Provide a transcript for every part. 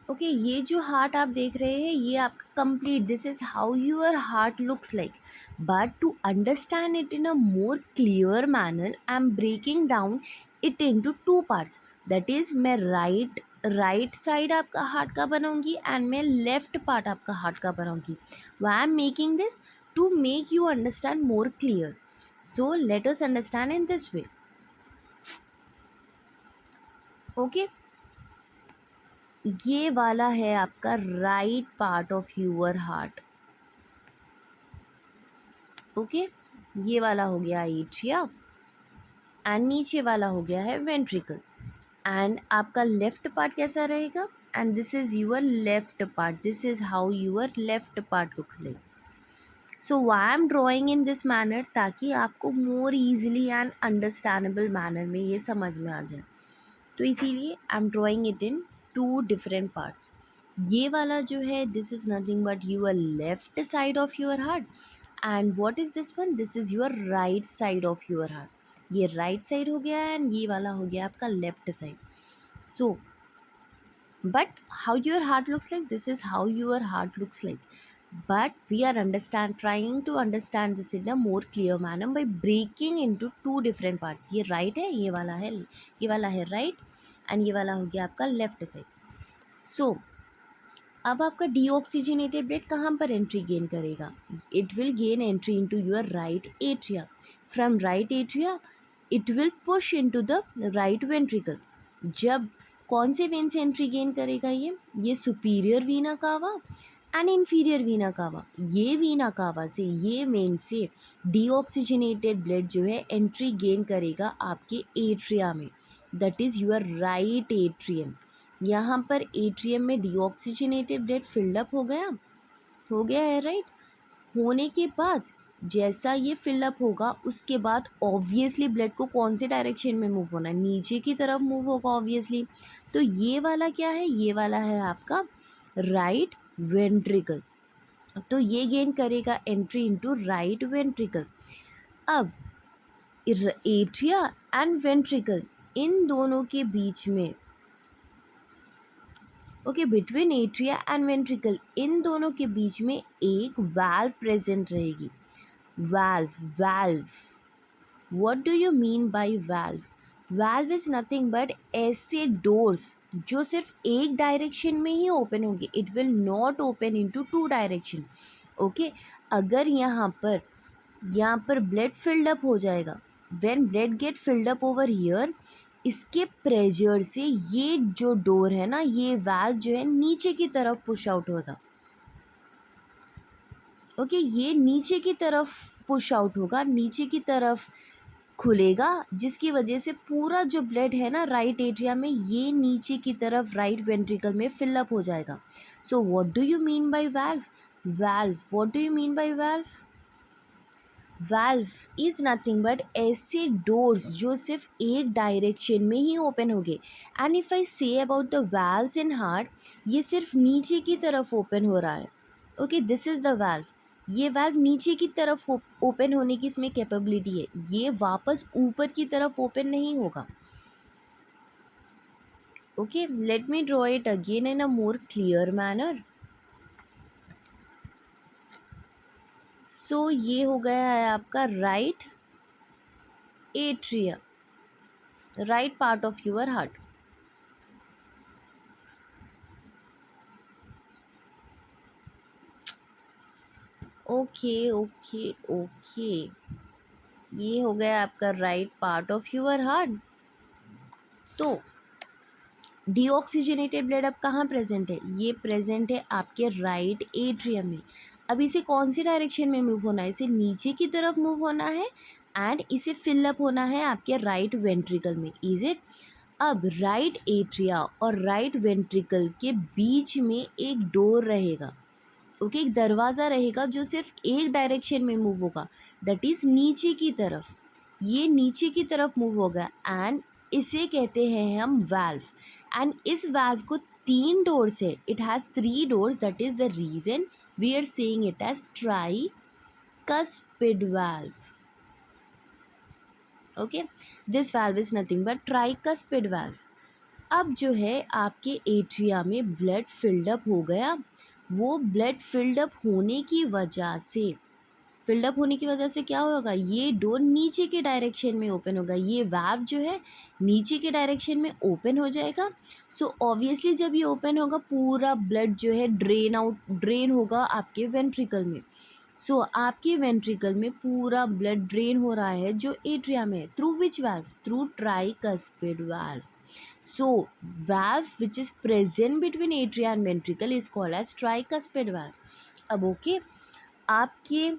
Okay ये जो heart आप देख रहे हैं ये आपका complete, this is how your heart looks like, but to understand it in a more clear manner I am breaking down it into two parts. That is मैं right side आपका हार्ट का बनाऊंगी एंड मैं left part आपका heart का बनाऊंगी। Why I am making this? To make you understand more clear. So let us understand in this way. Okay ये वाला है आपका right part of your heart. Okay ये वाला हो गया एट्रिया एंड नीचे वाला हो गया है वेंट्रिकल। एंड आपका लेफ्ट पार्ट कैसा रहेगा? And this is your left part, this is how your left part looks like. So why am drawing in this manner, ताकि आपको more easily and understandable manner में ये समझ में आ जाए, तो इसीलिए I am drawing it in two different parts. ये वाला जो है this is nothing but your left side of your heart and what is this one? This is your right side of your heart. ये right side हो गया and ये वाला हो गया आपका left side. So but how your heart looks like, this is how your heart looks like, but we are trying to understand this in a more clear manner by breaking into two different parts। ये right है, ये वाला है right and ये वाला हो गया आपका left side। so अब आपका डीऑक्सीजनेटेड ब्लड कहाँ पर एंट्री गेन करेगा? It will gain entry into your right atria. From right atria it will push into the right ventricle. जब कौन से वेन से एंट्री गेन करेगा? ये सुपीरियर वीना कावा एंड इन्फीरियर वीना कावा। ये वीना कावा से, ये वेन से डीऑक्सीजनेटेड ब्लड जो है एंट्री गेन करेगा आपके एट्रिया में, that is your right atrium. यहाँ पर एट्रियम में डीऑक्सीजनेटेड ब्लड फिल्डअप हो गया है राइट। होने के बाद जैसा ये फिलअप होगा उसके बाद ऑब्वियसली ब्लड को कौन से डायरेक्शन में मूव होना है? नीचे की तरफ मूव होगा ऑब्वियसली। तो ये वाला क्या है? ये वाला है आपका राइट वेंट्रिकल। तो ये गेन करेगा एंट्री इनटू राइट वेंट्रिकल। अब एट्रिया एंड वेंट्रिकल, इन दोनों के बीच में, okay between atria and ventricle, इन दोनों के बीच में एक वाल्व प्रेजेंट रहेगी। Valve what do you mean by valve? Valve is nothing but ऐसे डोर्स जो सिर्फ एक डायरेक्शन में ही ओपन होंगे, it will not open into two direction. Okay अगर यहाँ पर ब्लड फिल्ड अप हो जाएगा, when blood gate filled up over here, इसके प्रेशर से ये जो डोर है ना, ये वाल्व जो है नीचे की तरफ पुश आउट होगा। ओके ये नीचे की तरफ पुश आउट होगा, नीचे की तरफ खुलेगा, जिसकी वजह से पूरा जो ब्लड है ना राइट एट्रिया में, ये नीचे की तरफ राइट वेंट्रिकल में फिलअप हो जाएगा। So what do you mean by valve? What do you mean by valve? Valve is nothing but ऐसे डोर्स जो सिर्फ एक डायरेक्शन में ही ओपन होंगे। And if I say about the valves in heart, ये सिर्फ नीचे की तरफ ओपन हो रहा है। Okay this is the valve. ये वाल्व नीचे की तरफ ओपन होने की इसमें कैपेबिलिटी है, ये वापस ऊपर की तरफ ओपन नहीं होगा। Okay let me draw it again in a more clear manner. So ये हो गया है आपका right atria, right part of your heart. Okay ये हो गया आपका right part of your heart. तो डीऑक्सीजनेटेड ब्लड अब कहाँ प्रेजेंट है? ये प्रेजेंट है आपके राइट एट्रियम में। अब इसे कौन सी डायरेक्शन में मूव होना है? इसे नीचे की तरफ मूव होना है एंड इसे फिलअप होना है आपके राइट वेंट्रिकल में। Is it? अब राइट एट्रिया और राइट वेंट्रिकल के बीच में एक डोर रहेगा। ओके एक दरवाज़ा रहेगा जो सिर्फ एक डायरेक्शन में मूव होगा, दैट इज़ नीचे की तरफ। ये नीचे की तरफ मूव होगा एंड इसे कहते हैं हम वाल्व। एंड इस वाल्व को तीन डोर्स है, it has three doors, that is the reason we are saying it as tricuspid valve. Okay this valve is nothing but tricuspid valve. अब जो है आपके एट्रिया में ब्लड फिल्ड अप हो गया। वो ब्लड फिल्ड अप होने की वजह से क्या होगा, ये डोर नीचे के डायरेक्शन में ओपन होगा, ये वाल्व जो है नीचे के डायरेक्शन में ओपन हो जाएगा। सो ऑब्वियसली जब ये ओपन होगा पूरा ब्लड जो है ड्रेन होगा आपके वेंट्रिकल में। सो आपके वेंट्रिकल में पूरा ब्लड ड्रेन हो रहा है जो एट्रिया में है, through which valve, through tricuspid valve. So valve which is present between atria and ventricle is called as tricuspid valve. अब ओके, आपके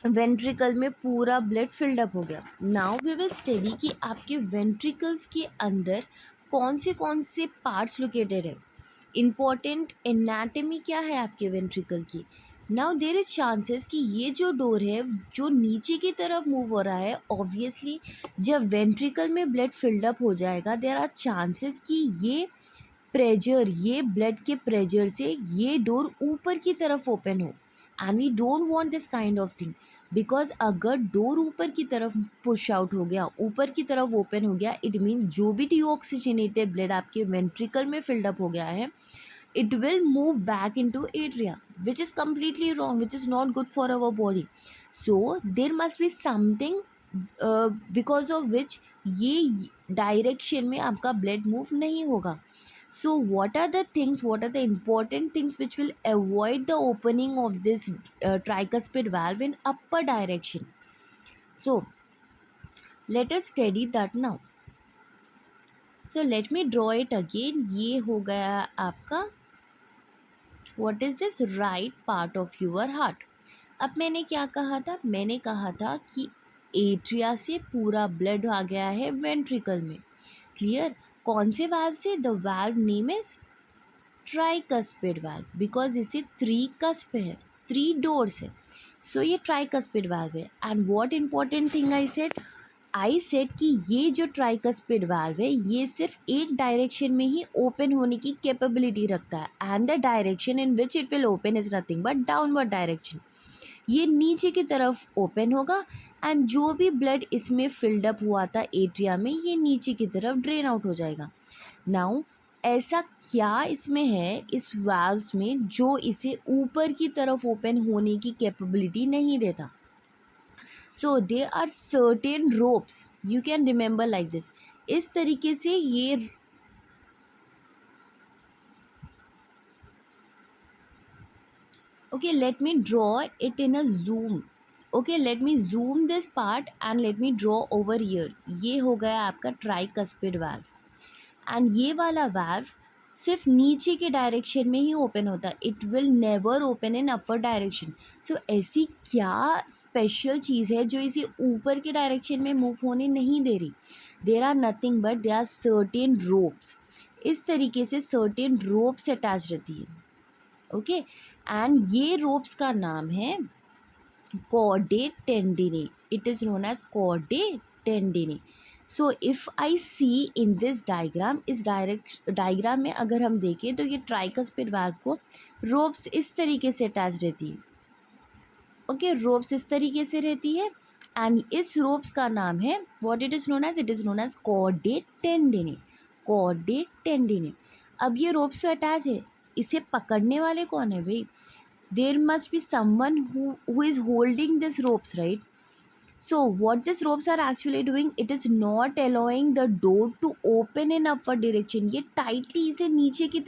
वेंट्रिकल में पूरा ब्लड फिल्ड अप हो गया। नाउ वी विल स्टडी कि आपके वेंट्रिकल्स के अंदर कौन से पार्ट्स लोकेटेड है, इम्पॉर्टेंट एनाटमी क्या है आपके वेंट्रिकल की। नाउ देर इज चांसेस कि ये जो डोर है जो नीचे की तरफ मूव हो रहा है, ऑब्वियसली जब वेंट्रिकल में ब्लड फिल्ड अप हो जाएगा देर आर चांसेस कि ये ब्लड के प्रेशर से ये डोर ऊपर की तरफ ओपन हो। And we don't want this kind of thing, because अगर डोर ऊपर की तरफ पुश आउट हो गया, ऊपर की तरफ ओपन हो गया, इट मीन जो भी डीऑक्सीजनेटेड ब्लड आपके वेंट्रिकल में फिल्ड अप हो गया है, it will move back into atria, which is completely wrong, which is not good for our body. So there must be something because of which ये direction में आपका blood move नहीं होगा। So what are the important things which will avoid the opening of this tricuspid valve in upper direction? So let us study that now. So let me draw it again. ये हो गया आपका What is this right part of your heart? अब मैंने क्या कहा था, मैंने कहा था कि एट्रिया से पूरा ब्लड आ गया है वेंट्रिकल में। क्लियर? कौन से वाल्व से? The valve name is tricuspid valve, because इसे 3 कस्प है, 3 डोर्स है। सो ये ट्राइकस्पिड वाल्व है। And what important thing I said कि ये जो ट्राइकस्पिड वाल्व है ये सिर्फ एक डायरेक्शन में ही ओपन होने की कैपेबिलिटी रखता है, and the direction in which it will open is nothing but downward direction. ये नीचे की तरफ ओपन होगा एंड जो भी ब्लड इसमें फिल्ड अप हुआ था एट्रिया में ये नीचे की तरफ ड्रेन आउट हो जाएगा। नाउ ऐसा क्या इसमें है इस वाल्व्स में जो इसे ऊपर की तरफ ओपन होने की कैपेबिलिटी नहीं देता? So there are certain ropes, you can remember like this. इस तरीके से ये okay, let me draw it in a zoom. Okay, let me zoom this part and let me draw over here. ये हो गया आपका ट्राइकस्पिड वाल्व, एंड ये वाला वाल्व सिर्फ नीचे के डायरेक्शन में ही ओपन होता है, it will never open in upper direction. So ऐसी क्या स्पेशल चीज़ है जो इसे ऊपर के डायरेक्शन में मूव होने नहीं दे रही? There are nothing but there are certain ropes. इस तरीके से सर्टेन रोप्स अटैच रहती है। ओके, एंड ये रोप्स का नाम है chordae tendineae. It is known as chordae tendineae. So if I see in this diagram, इस डायग्राम में अगर हम देखें तो ये ट्राइकस्पिड वाल्व को रोप्स इस तरीके से अटैच रहती है। ओके, रोप्स इस तरीके से रहती है एंड इस रोप्स का नाम है what it is known as chordae tendineae. Chordae tendineae. अब ये रोप्स तो अटैच है, इसे पकड़ने वाले कौन है भाई? There must be someone who is holding these ropes, right? So what these ropes are actually doing, it is not allowing the door to open in upward direction. ये tightly इसे नीचे की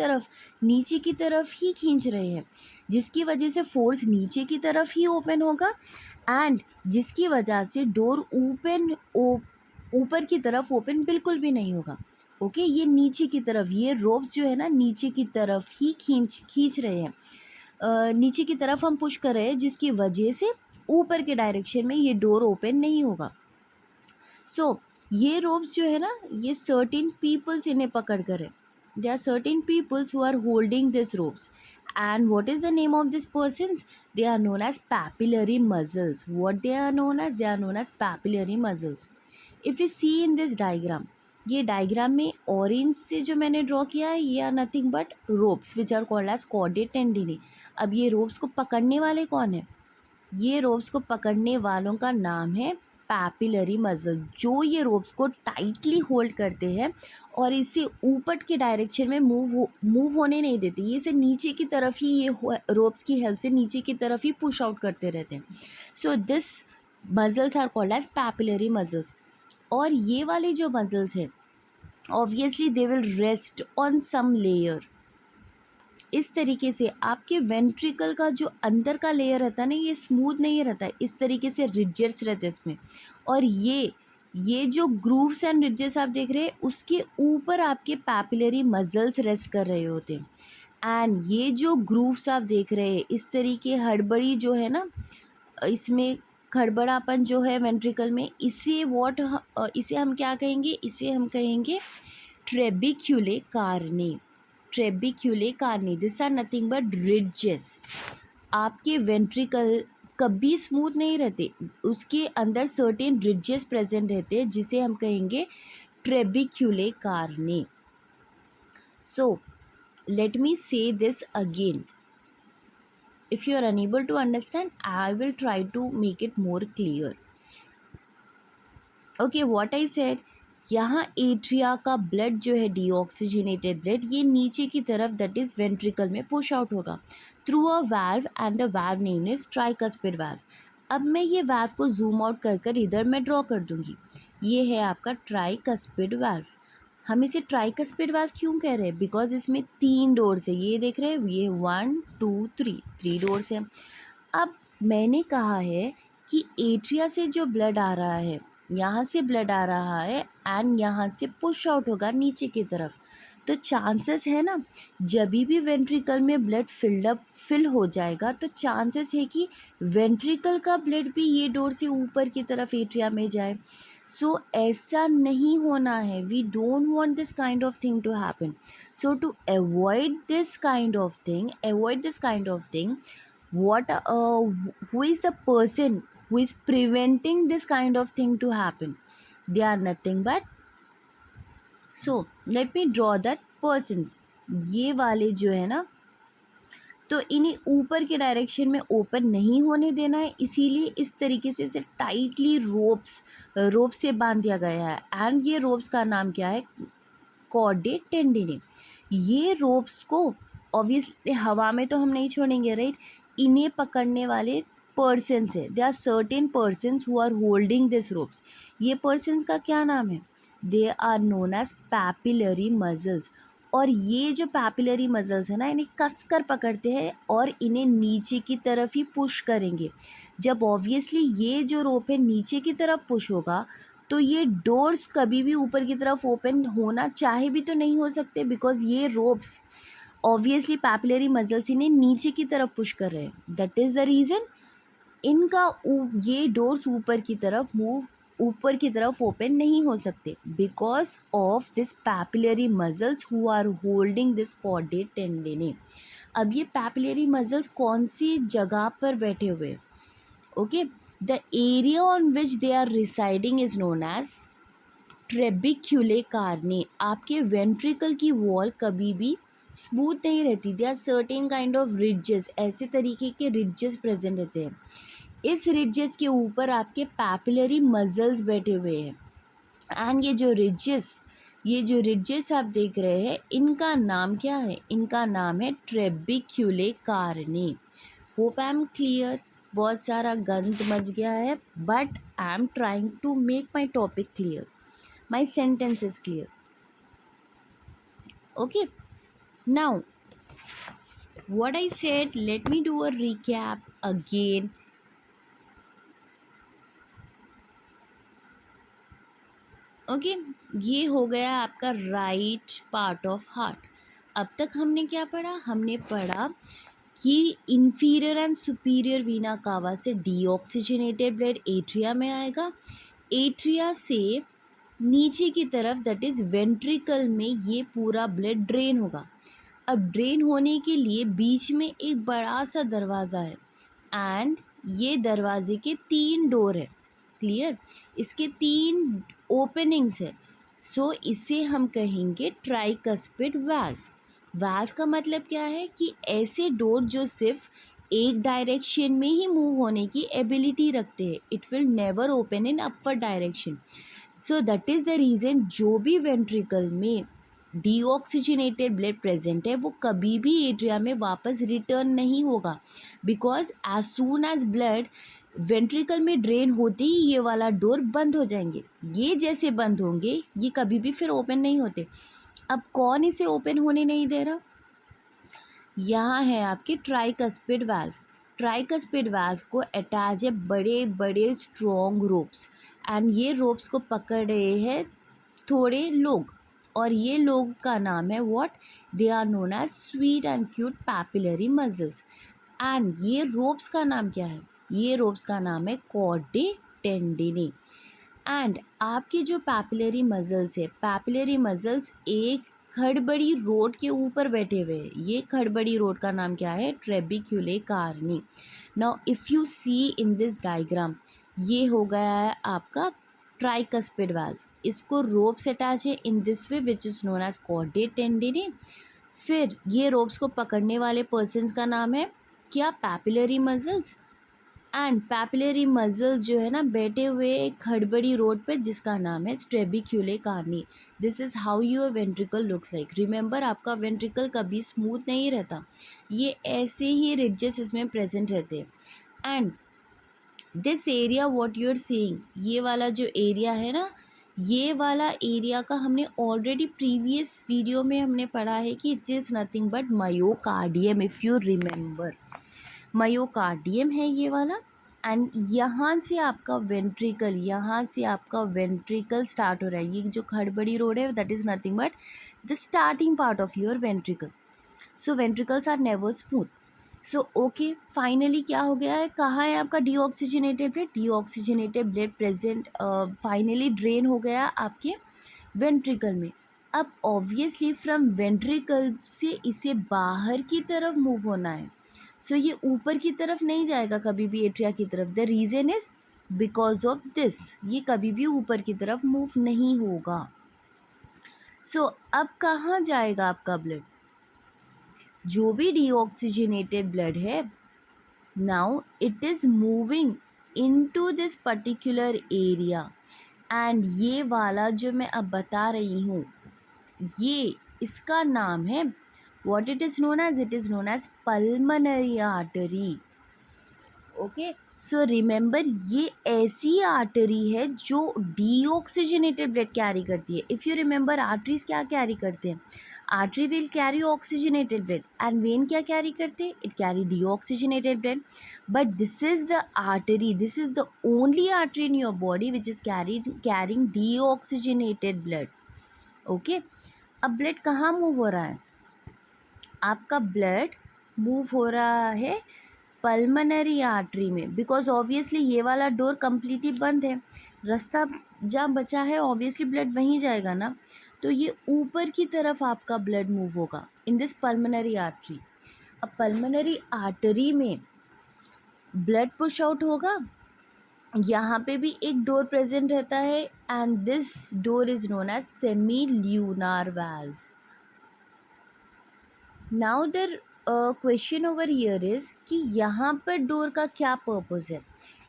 तरफ ही खींच रहे हैं, जिसकी वजह से फोर्स नीचे की तरफ ही ओपन होगा एंड जिसकी वजह से डोर ऊपर की तरफ ओपन बिल्कुल भी नहीं होगा। ओके, ये नीचे की तरफ, ये रोप्स जो है ना नीचे की तरफ ही खींच रहे हैं, नीचे की तरफ हम पुश कर रहे हैं, जिसकी वजह से ऊपर के डायरेक्शन में ये डोर ओपन नहीं होगा। सो ये रोप्स जो है ना ये सर्टेन पीपल्स इन्हें पकड़ कर है। They are certain peoples who are holding this ropes and what is the name of this persons? They are known as papillary muscles. What they are known as papillary muscles. If you see in this diagram, ये diagram में orange से जो मैंने draw किया है ये are nothing but ropes which are called as chordae tendineae. अब ये रोप्स को पकड़ने वाले कौन है? ये रोप्स को पकड़ने वालों का नाम है पैपिलरी मसल, जो ये रोप्स को टाइटली होल्ड करते हैं और इसे ऊपर के डायरेक्शन में मूव होने नहीं देते। ये इसे नीचे की तरफ ही, ये रोप्स की हेल्प से नीचे की तरफ ही पुश आउट करते रहते हैं। So this muscles are called as papillary muscles. और ये वाले जो मसल्स हैं obviously they will rest on some layer. इस तरीके से आपके वेंट्रिकल का जो अंदर का लेयर रहता है ना, ये स्मूथ नहीं रहता है, इस तरीके से रिजेस रहते हैं इसमें। और ये जो ग्रूव्स एंड रिजेस आप देख रहे हैं, उसके ऊपर आपके पैपिलरी मसल्स रेस्ट कर रहे होते हैं। एंड ये जो ग्रूव्स आप देख रहे हैं, इस तरीके हड़बड़ी जो है ना, इसमें खड़बड़ापन जो है वेंट्रिकल में, इसे हम क्या कहेंगे, इसे हम कहेंगे trabeculae carneae. Trabeculae carneae, this are nothing but ridges. आपके वेंट्रिकल कभी स्मूथ नहीं रहते, उसके अंदर सर्टेन रिजेस प्रेजेंट रहते हैं, जिसे हम कहेंगे trabeculae Carney. So let me से this again. If you are unable to understand, I will try to make it more clear. Okay, what I said, यहाँ एट्रिया का ब्लड जो है डीऑक्सीजनेटेड ब्लड, ये नीचे की तरफ दैट इज़ वेंट्रिकल में पुश आउट होगा through a valve, and the valve name is tricuspid valve. अब मैं ये वाल्व को जूम आउट कर कर इधर मैं ड्रॉ कर दूँगी। ये है आपका ट्राइकस्पिड वाल्व। हम इसे ट्राइकस्पिड वाल्व क्यों कह रहे हैं? बिकॉज इसमें 3 डोर्स है। ये देख रहे हैं, ये 1 2 3 डोर्स हैं। अब मैंने कहा है कि एट्रिया से जो ब्लड आ रहा है, यहाँ से ब्लड आ रहा है एंड यहाँ से पुश आउट होगा नीचे की तरफ। तो चांसेस है ना, जब भी वेंट्रिकल में ब्लड फिल हो जाएगा, तो चांसेस है कि वेंट्रिकल का ब्लड भी ये डोर से ऊपर की तरफ एट्रिया में जाए। सो ऐसा नहीं होना है। We don't want this kind of thing to happen. So to avoid this kind of thing, what who is the person who is preventing this kind of thing to happen? They are nothing but, so let me draw that persons. ये वाले जो है ना, तो इन्हें ऊपर के direction में ओपन नहीं होने देना है, इसीलिए इस तरीके से इसे टाइटली रोप से बांध दिया गया है। एंड ये रोप्स का नाम क्या है? कॉर्डे टेंडिने। ये रोप्स को ऑब्वियसली हवा में तो हम नहीं छोड़ेंगे, राइट? इन्हें पकड़ने वाले पर्सन्स है, they are certain persons who are holding this ropes. ये पर्सन्स का क्या नाम है? They are known as papillary muscles. और ये जो पैपिलरी मसल्स है ना, इन्हें कसकर पकड़ते हैं और इन्हें नीचे की तरफ ही पुश करेंगे। जब ऑब्वियसली ये जो रोप है नीचे की तरफ पुश होगा, तो ये डोर्स कभी भी ऊपर की तरफ ओपन होना चाहे भी तो नहीं हो सकते, बिकॉज ये रोप्स ऑब्वियसली पैपिलरी मसल्स इन्हें नीचे की तरफ पुश कर रहे हैं। दैट इज़ द रीज़न ये डोर्स ऊपर की तरफ ओपन नहीं हो सकते, because of this papillary muscles who are holding this chordae tendineae. अब ये पैपिलरी मसल्स कौन सी जगह पर बैठे हुए? Okay, the area on which they are residing is known as trabeculae carneae. आपके वेंट्रिकल की वॉल कभी भी स्मूथ नहीं रहती, they are certain kind of ridges, ऐसे तरीके के रिजेस प्रेजेंट रहते हैं। इस रिजेस के ऊपर आपके पैपिलरी मसल्स बैठे हुए हैं। एंड ये जो रिजेस आप देख रहे हैं, इनका नाम क्या है? इनका नाम है trabeculae carneae. Hope I am clear. बहुत सारा गंद मच गया है, but I am trying to make my topic clear, my sentence is clear. Okay, now what I said, let me do a recap again. Okay, ये हो गया आपका राइट पार्ट ऑफ हार्ट। अब तक हमने क्या पढ़ा? हमने पढ़ा कि इंफीरियर एंड सुपीरियर वीना कावा से डीऑक्सीजनेटेड ब्लड एट्रिया में आएगा। एट्रिया से नीचे की तरफ दैट इज़ वेंट्रिकल में ये पूरा ब्लड ड्रेन होगा। अब ड्रेन होने के लिए बीच में एक बड़ा सा दरवाज़ा है एंड ये दरवाजे के 3 डोर है। क्लियर? इसके 3 ओपनिंग्स है। सो इसे हम कहेंगे ट्राइकस्पिड वाल्व। वाल्व का मतलब क्या है कि ऐसे डोर जो सिर्फ एक डायरेक्शन में ही मूव होने की एबिलिटी रखते हैं. It will never open in upward direction. So that is the reason जो भी वेंट्रिकल में डीऑक्सीजनेटेड ब्लड प्रेजेंट है वो कभी भी एट्रिया में वापस रिटर्न नहीं होगा, because as soon as blood ventricle में ड्रेन होते ही ये वाला डोर बंद हो जाएंगे. ये जैसे बंद होंगे ये कभी भी फिर ओपन नहीं होते. अब कौन इसे ओपन होने नहीं दे रहा? यहाँ है आपके ट्राइकस्पिड वाल्व. ट्राइकस्पिड वाल्व को अटैच है बड़े बड़े स्ट्रॉन्ग रोप्स, एंड ये रोप्स को पकड़ रहे हैं थोड़े लोग, और ये लोग का नाम है what, they are known as sweet and cute papillary muscles. And ये रोप्स का नाम क्या है? ये रोप्स का नाम है कॉर्डे टेंडिनी. एंड आपके जो पैपिलरी मसल्स है, पैपिलरी मसल्स एक खड़बड़ी रोड के ऊपर बैठे हुए हैं. ये खड़बड़ी रोड का नाम क्या है? Trabeculae carneae. Now if you see in this diagram, ये हो गया है आपका ट्राइकस्पिड वाल्व. इसको रोप्स अटैच है in this way which is known as chordae tendineae. फिर ये रोप्स को पकड़ने वाले पर्सन्स का नाम है क्या? Papillary muscles. And papillary muscle जो है ना बैठे हुए एक खड़बड़ी रोड पे जिसका नाम है trabeculae carneae. This is how your ventricle looks like. Remember, आपका वेंट्रिकल कभी स्मूथ नहीं रहता, ये ऐसे ही रिजेस इसमें प्रेजेंट रहते हैं. And this area what you are seeing, ये वाला जो एरिया है ना, ये वाला एरिया का हमने ऑलरेडी प्रीवियस वीडियो में हमने पढ़ा है कि it is nothing but myocardium. If you remember, myocardium है ये वाला. एंड यहाँ से आपका वेंट्रिकल, यहाँ से आपका वेंट्रिकल स्टार्ट हो रहा है. ये जो खड़बड़ी रोड है that is nothing but the starting part of your ventricle. So ventricles are never smooth. So okay, finally क्या हो गया है? कहाँ है आपका deoxygenated blood? Deoxygenated blood present finally drain हो गया आपके वेंट्रिकल में. अब ऑब्वियसली फ्रॉम वेंट्रिकल से इसे बाहर की तरफ मूव होना है. सो ये ऊपर की तरफ नहीं जाएगा कभी भी एट्रिया की तरफ. The reason is because of this, ये कभी भी ऊपर की तरफ मूव नहीं होगा. सो अब कहाँ जाएगा आपका ब्लड? जो भी डीऑक्सीजनेटेड ब्लड है, now it is moving into this particular area. And ये वाला जो मैं अब बता रही हूँ, ये इसका नाम है what it is known as? It is known as pulmonary artery. Okay, so remember, ये ऐसी आर्टरी है जो डीऑक्सीजनेटेड ब्लड कैरी करती है. इफ़ यू रिमेंबर, आर्टरीज क्या कैरी करते हैं? Artery will carry oxygenated blood, and when क्या कैरी करते हैं? It carry deoxygenated blood. But this is the artery, this is the only artery in your body which is carrying deoxygenated blood. Okay, अब blood कहाँ move हो रहा है? आपका blood move हो रहा है पल्मनरी आर्टरी में, बिकॉज ऑब्वियसली ये वाला डोर कम्प्लीटली बंद है. रास्ता जहाँ बचा है ऑब्वियसली ब्लड वहीं जाएगा ना. तो ये ऊपर की तरफ आपका ब्लड मूव होगा इन दिस पल्मनरी आर्टरी. अब पल्मनरी आर्टरी में ब्लड पुश आउट होगा. यहाँ पे भी एक डोर प्रेजेंट रहता है, and this door is known as semilunar valve. Now the question over here is कि यहाँ पर डोर का क्या पर्पस है?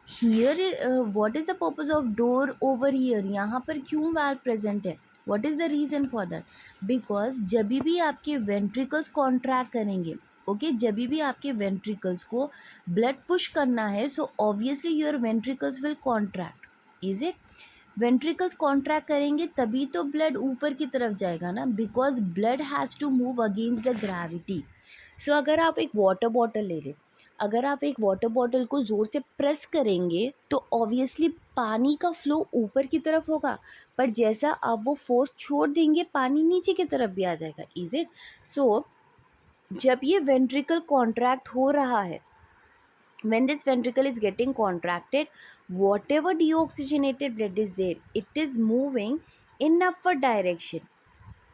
Here what is the purpose of door over here? यहाँ पर क्यों वाल्व प्रेजेंट है? What is the reason for that? Because जब भी आपके वेंट्रिकल्स कॉन्ट्रैक्ट करेंगे, ओके, जब भी आपके वेंट्रिकल्स को ब्लड पुश करना है, so obviously your ventricles will contract. Is it? Ventricles contract करेंगे तभी तो ब्लड ऊपर की तरफ जाएगा ना, बिकॉज blood has to move against the gravity. So अगर आप एक वाटर बॉटल ले लें, अगर आप एक वाटर बॉटल को ज़ोर से प्रेस करेंगे तो ऑब्वियसली पानी का फ्लो ऊपर की तरफ होगा, पर जैसा आप वो फोर्स छोड़ देंगे पानी नीचे की तरफ भी आ जाएगा. Is it? सो जब ये वेंट्रिकल कॉन्ट्रैक्ट हो रहा है, when this ventricle is getting contracted, whatever deoxygenated blood is there, it is moving in upward direction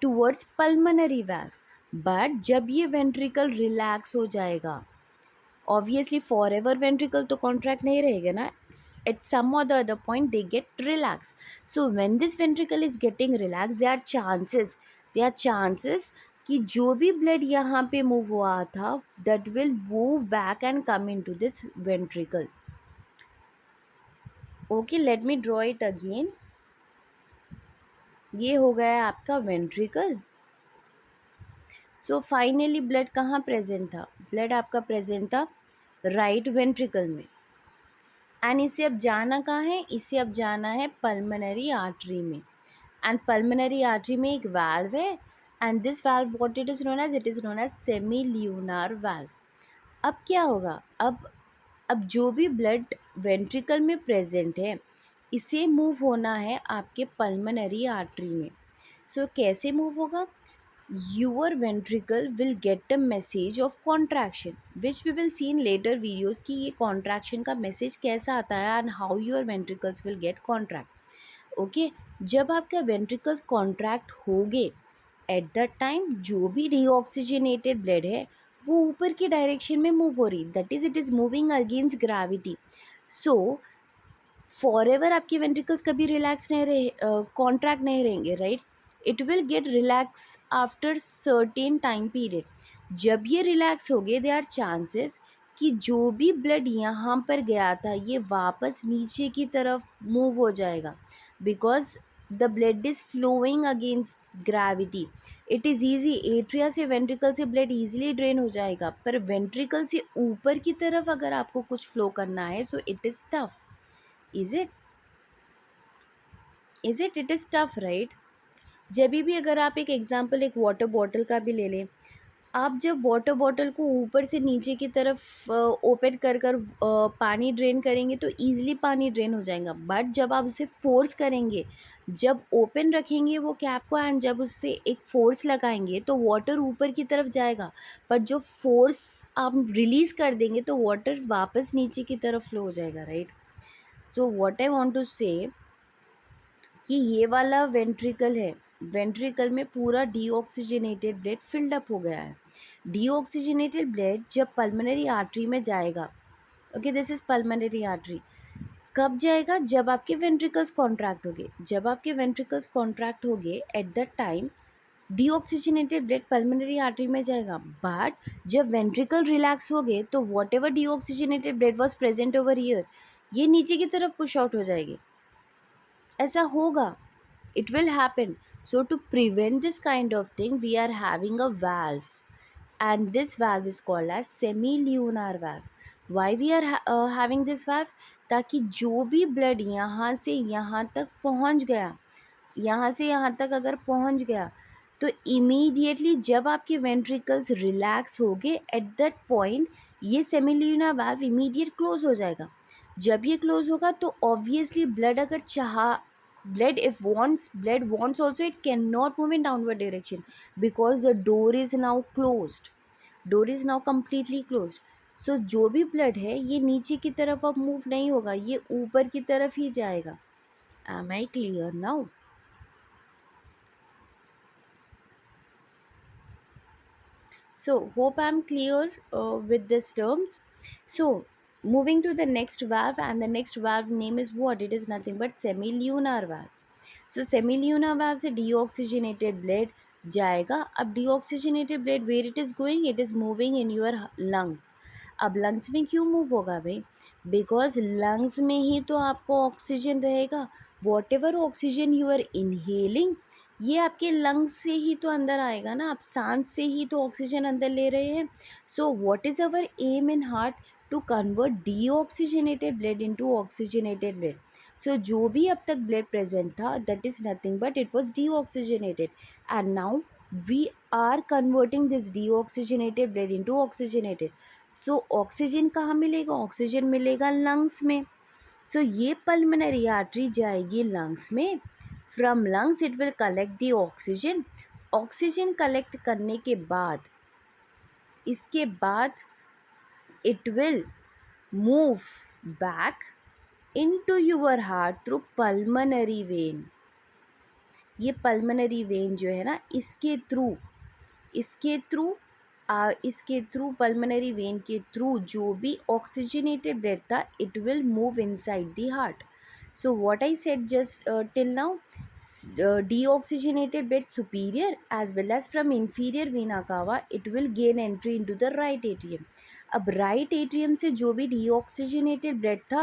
towards pulmonary valve. but जब ये ventricle relax हो जाएगा, obviously forever ventricle तो contract नहीं रहेगा ना, at some or the other point they get relaxed. So when this ventricle is getting relaxed, there are chances कि जो भी ब्लड यहाँ पे मूव हुआ था that will move back and come in to this ventricle. Okay, let me draw it again. ये हो गया आपका वेंट्रिकल. सो फाइनली ब्लड कहाँ प्रेजेंट था? ब्लड आपका प्रेजेंट था राइट वेंट्रिकल में. एंड इसे अब जाना कहाँ है? इसे अब जाना है पल्मोनरी आर्टरी में. एंड पल्मोनरी आर्टरी में एक वाल्व है. And this valve what it is known as? It is known as semilunar valve. अब क्या होगा? अब जो भी ब्लड वेंट्रिकल में प्रेजेंट है इसे मूव होना है आपके पल्मोनरी आर्टरी में. सो कैसे मूव होगा? your ventricle will get a message of contraction which we will see in later videos कि ये contraction का message कैसा आता है and how your ventricles will get contract. Okay, जब आपका ventricles contract होंगे एट द टाइम जो भी डीऑक्सीजनेटेड ब्लड है वो ऊपर की डायरेक्शन में मूव हो रही, that is it is moving against gravity. So for ever आपके वेंट्रिकल्स कभी रिलैक्स नहीं रहे, कॉन्ट्रैक्ट नहीं रहेंगे, right. It will get relax after certain time period. जब ये रिलैक्स हो गए देयर आर चांसेस कि जो भी ब्लड यहाँ पर गया था ये वापस नीचे की तरफ मूव हो जाएगा because the blood is flowing against gravity. It is easy, atria से वेंट्रिकल से ब्लड ईजिली ड्रेन हो जाएगा, पर वेंट्रिकल से ऊपर की तरफ अगर आपको कुछ फ्लो करना है so it is tough. Is it? It is tough, right. जब भी अगर आप एक एग्जांपल एक वाटर बॉटल का भी ले लें, आप जब वाटर बॉटल को ऊपर से नीचे की तरफ ओपन कर पानी ड्रेन करेंगे तो ईज़िली पानी ड्रेन हो जाएगा. बट जब आप उसे फोर्स करेंगे, जब ओपन रखेंगे वो कैप को एंड जब उससे एक फोर्स लगाएंगे तो वाटर ऊपर की तरफ जाएगा. पर जो फोर्स आप रिलीज़ कर देंगे तो वाटर वापस नीचे की तरफ फ्लो हो जाएगा, right. So what I want to say कि ये वाला वेंट्रिकल है, वेंट्रिकल में पूरा डीऑक्सीजनेटेड ब्लड फिल्ड अप हो गया है. डीऑक्सीजनेटेड ब्लड जब पल्मोनरी आर्टरी में जाएगा, okay this is pulmonary artery, कब जाएगा? जब आपके वेंट्रिकल्स कॉन्ट्रैक्ट हो गए. जब आपके वेंट्रिकल्स कॉन्ट्रैक्ट हो गए eight the time deoxygenated blood pulmonary artery में जाएगा. बट जब वेंट्रिकल रिलैक्स हो गए तो what ever deoxygenated blood was present over year ये नीचे की तरफ पुश आउट हो जाएगी. ऐसा होगा, it will happen. So to prevent this kind of thing we are having a valve and this valve is called as semilunar valve. Why we are having this valve? ताकि जो भी blood यहाँ से यहाँ तक पहुँच गया, यहाँ से यहाँ तक अगर पहुँच गया तो इमीडिएटली जब आपके वेंट्रिकल्स रिलैक्स हो गए एट दैट पॉइंट ये सेमिल्यूनर वाल्व इमीडिएट क्लोज हो जाएगा. जब ये क्लोज होगा तो ऑब्वियसली ब्लड अगर चाह blood wants also it cannot move in downward direction because the door is now closed, door is now completely closed. So जो भी ब्लड है ये नीचे की तरफ अब मूव नहीं होगा, ये ऊपर की तरफ ही जाएगा. Am I clear now? So hope I'm clear with these terms. So moving to the next valve, and the next valve name is what? It is nothing but semilunar valve. So semilunar valve से deoxygenated blood जाएगा. अब deoxygenated blood where it is going? It is moving in your lungs. अब lungs में क्यों move होगा भाई? Because lungs में ही तो आपको ऑक्सीजन रहेगा. Whatever oxygen you are inhaling ये आपके लंग्स से ही तो अंदर आएगा ना, आप सांस से ही तो ऑक्सीजन अंदर ले रहे हैं. So what is our aim in heart? To convert deoxygenated blood into oxygenated blood. So जो भी अब तक ब्लड प्रेजेंट था that is nothing but it was deoxygenated and now we are converting this deoxygenated blood into oxygenated. So oxygen कहाँ मिलेगा? Oxygen मिलेगा lungs में. सो ये पल्मोनरी आर्टरी जाएगी लंग्स में. From lungs it will collect the oxygen. Oxygen collect करने के बाद इसके बाद it will move back into your heart through pulmonary vein. ये pulmonary vein जो है ना इसके थ्रू pulmonary vein के थ्रू जो भी oxygenated blood था it will move inside the heart. So what I said just till now, deoxygenated blood superior as well as from inferior vena cava, it will gain entry into the right atrium. अब right atrium से जो भी deoxygenated blood था,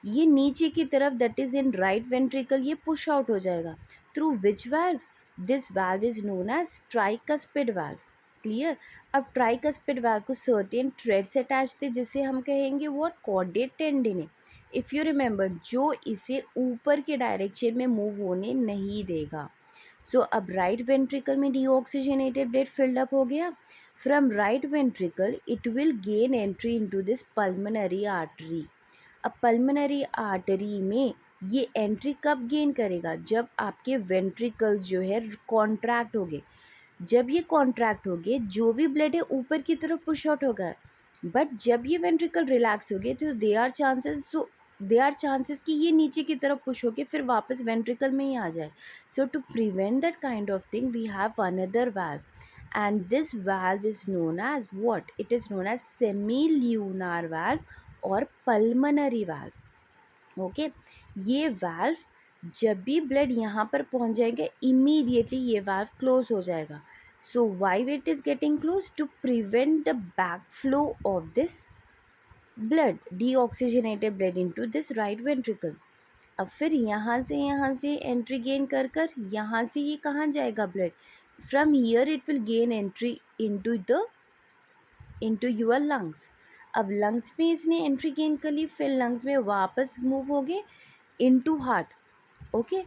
ये नीचे की तरफ, that is in right ventricle, ये पुश आउट हो जाएगा through which valve? This valve is known as tricuspid valve. Clear? अब ट्राइकस्पिड वाल्व को सर्टेन थ्रेड्स अटैच थे, जिसे हम कहेंगे वो chordae tendineae. If you remember, जो इसे ऊपर के डायरेक्शन में मूव होने नहीं देगा। सो अब राइट वेंट्रिकल में डीऑक्सीजनेटेड ब्लड फिल्ड अप हो गया। From right ventricle it will gain entry into this pulmonary artery. अब पल्मोनरी आर्टरी में ये एंट्री कब गेन करेगा? जब आपके वेंट्रिकल्स जो है कॉन्ट्रैक्ट हो गए। जब ये कॉन्ट्रैक्ट हो गए, जो भी ब्लड है ऊपर की तरफ पुश आउट होगा। बट जब ये वेंट्रिकल रिलैक्स हो गए, तो दे आर चांसेस कि ये नीचे की तरफ पुश होके फिर वापस वेंट्रिकल में ही आ जाए। So to prevent that kind of thing, we have another valve, and this valve is known as what? It is known as semilunar valve और पल्मोनरी वाल्व। ओके, ये वाल्व जब भी ब्लड यहाँ पर पहुँच जाएगा, इमीडिएटली ये वाल्व क्लोज हो जाएगा। So why it is getting close? To prevent the back flow of this blood, deoxygenated blood into this right ventricle. अब फिर यहाँ से एंट्री गेन कर कर यहाँ से ये कहाँ जाएगा blood? From here it will gain entry into your lungs. अब लंग्स में इसने एंट्री गेन कर ली, फिर लंग्स में वापस मूव हो गए इनटू हार्ट। ओके,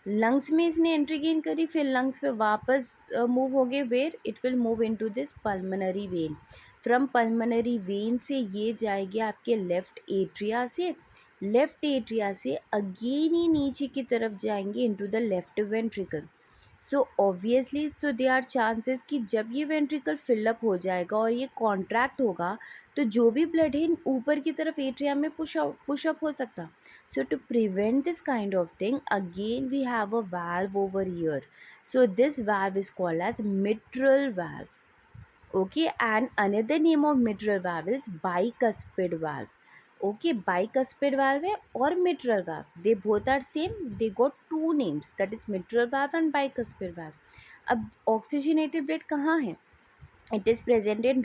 लंग्स में इसने एंट्री गेन करी, फिर लंग्स पे वापस मूव हो गए, where it will move into this pulmonary vein. From pulmonary vein से ये जाएगी आपके लेफ्ट एट्रिया से अगेन ही नीचे की तरफ जाएंगे into the left ventricle. So obviously, so they are chances कि जब ये वेंट्रिकल फिलअप हो जाएगा और ये कॉन्ट्रैक्ट होगा, तो जो भी ब्लड है ऊपर की तरफ एट्रिया में पुश अप हो सकता। So to prevent this kind of thing, again we have a valve over here. So this valve is called as mitral valve. Okay, and another name of mitral valve is bicuspid valve. Okay, bicuspid valve है और mitral valve, they both are same, they got two names, that is mitral valve and bicuspid valve. अब oxygenated blood कहाँ है? It is present in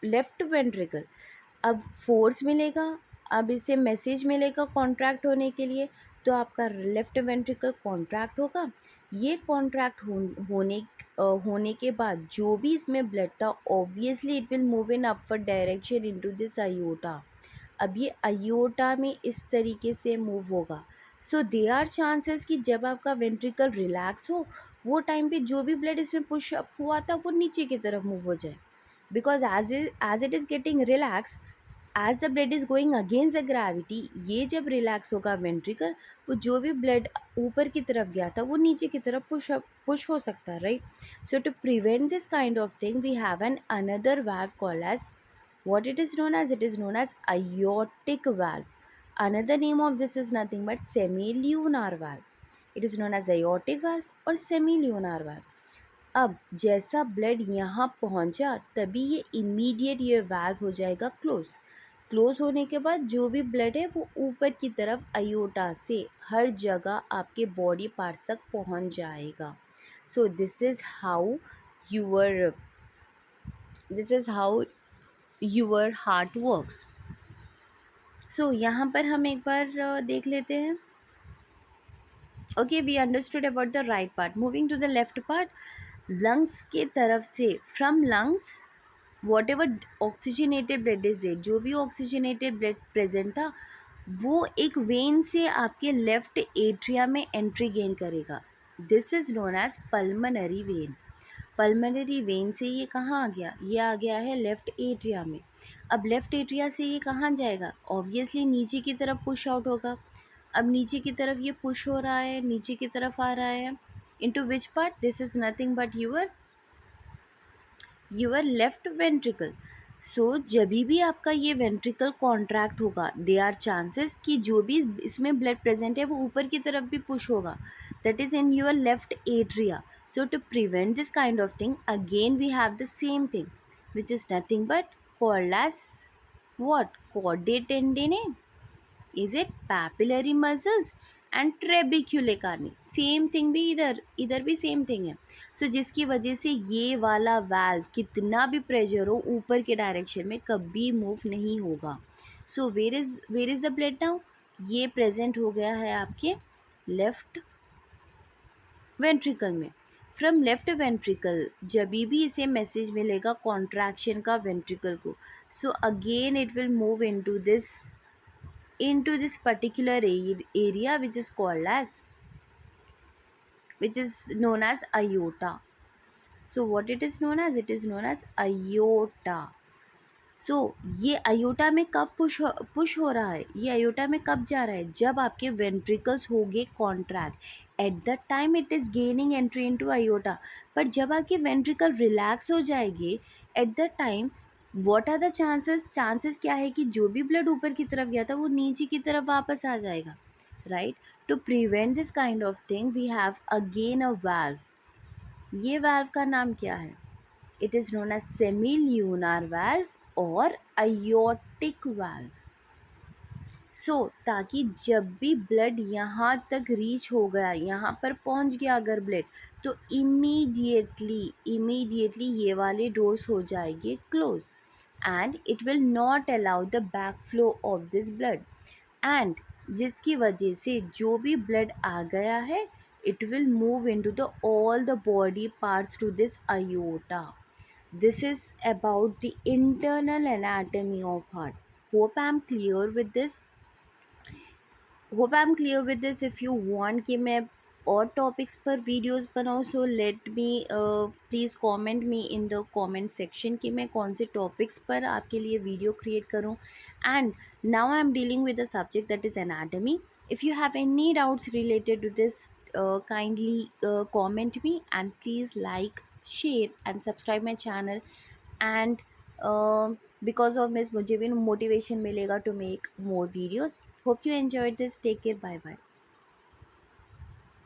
left ventricle. अब force मिलेगा, अब इसे message मिलेगा कॉन्ट्रैक्ट होने के लिए, तो आपका लेफ्ट वेंट्रिकल कॉन्ट्रैक्ट होगा। ये कॉन्ट्रैक्ट होने के बाद जो भी इसमें ब्लड था, obviously it will move in upward direction into this aorta. अब ये अयोटा में इस तरीके से मूव होगा। सो दे आर चांसेस कि जब आपका वेंट्रिकल रिलैक्स हो, वो टाइम पे जो भी ब्लड इसमें पुश अप हुआ था वो नीचे की तरफ मूव हो जाए, because as it is getting relax, as the blood is going against the gravity, ये जब रिलैक्स होगा वेंट्रिकल, वो जो भी ब्लड ऊपर की तरफ गया था वो नीचे की तरफ पुश हो सकता है, right? So to prevent this kind of thing, we have an another valve called as what it is known as? It is known as aortic valve. Another name of this is nothing but semilunar valve. It is known as aortic valve or semilunar valve. अब जैसा blood यहाँ पहुँचा, तभी ये immediate ये valve हो जाएगा close होने के बाद जो भी ब्लड है वो ऊपर की तरफ अयोटा से हर जगह आपके बॉडी पार्ट्स तक पहुँच जाएगा। So this is how your heart works. So यहाँ पर हम एक बार देख लेते हैं। Okay, we understood about the right part. Moving to the left part, lungs के तरफ से, from lungs whatever oxygenated blood is there, जो भी ऑक्सीजनेटेड ब्लड प्रेजेंट था वो एक वेन से आपके लेफ्ट एट्रिया में एंट्री गेन करेगा। This is known as pulmonary vein. Pulmonary vein से ये कहाँ आ गया? ये आ गया है लेफ्ट एट्रिया में। अब लेफ्ट एट्रिया से ये कहाँ जाएगा? ऑब्वियसली नीचे की तरफ पुश आउट होगा। अब नीचे की तरफ ये पुश हो रहा है, नीचे की तरफ आ रहा है into which part? This is nothing but your left ventricle. So जब भी आपका ये वेंट्रिकल कॉन्ट्रैक्ट होगा, दे आर चांसेस कि जो भी इसमें ब्लड प्रेजेंट है वो ऊपर की तरफ भी पुश होगा, that is in your left atria. So to prevent this kind of thing, again we have the same thing, which is nothing but called as what? Caudate tendinae. Is it papillary muscles and trabeculae carneae, same thing भी इधर भी same thing है. सो जिसकी वजह से ये वाला valve कितना भी प्रेशर हो ऊपर के डायरेक्शन में कभी मूव नहीं होगा. So where is the blood now? ये प्रेजेंट हो गया है आपके लेफ्ट वेंट्रिकल में. फ्रॉम लेफ्ट वेंट्रिकल जब भी इसे मैसेज मिलेगा कॉन्ट्रैक्शन का वेंट्रिकल को, so again it will move into this particular area which is known as aorta. So what it is known as? It is known as aorta. सो ये aorta में कब push हो रहा है, ये अयोटा में कब जा रहा है? जब आपके वेंट्रिकल्स हो गए contract, at the time it is gaining entry into aorta. पर जब आपके वेंट्रिकल रिलैक्स हो जाएंगे at the time, what are the chances क्या है कि जो भी ब्लड ऊपर की तरफ गया था वो नीचे की तरफ वापस आ जाएगा, right? To prevent this kind of thing we have again a valve. ये वाल्व का नाम क्या है? It is known as semilunar valve or aortic valve. सो ताकि जब भी ब्लड यहाँ तक रीच हो गया, यहाँ पर पहुँच गया अगर ब्लड, तो इमीडिएटली ये वाले डोर्स हो जाएंगे close and it will not allow the back flow of this blood. And जिसकी वजह से जो भी ब्लड आ गया है it will move into the all the body parts to this aorta. This is about the internal anatomy of heart. Hope I'm clear with this. If you want कि मैं और टॉपिक्स पर वीडियोस बनाऊँ, so let me please comment me in the comment section कि मैं कौन से topics पर आपके लिए वीडियो क्रिएट करूँ. And now I am dealing with the subject that is anatomy. If you have any doubts related to this, kindly comment me and please like, share and subscribe my channel. And because of this मुझे भी motivation मिलेगा to make more videos. Hope you enjoyed this. Take care. Bye bye.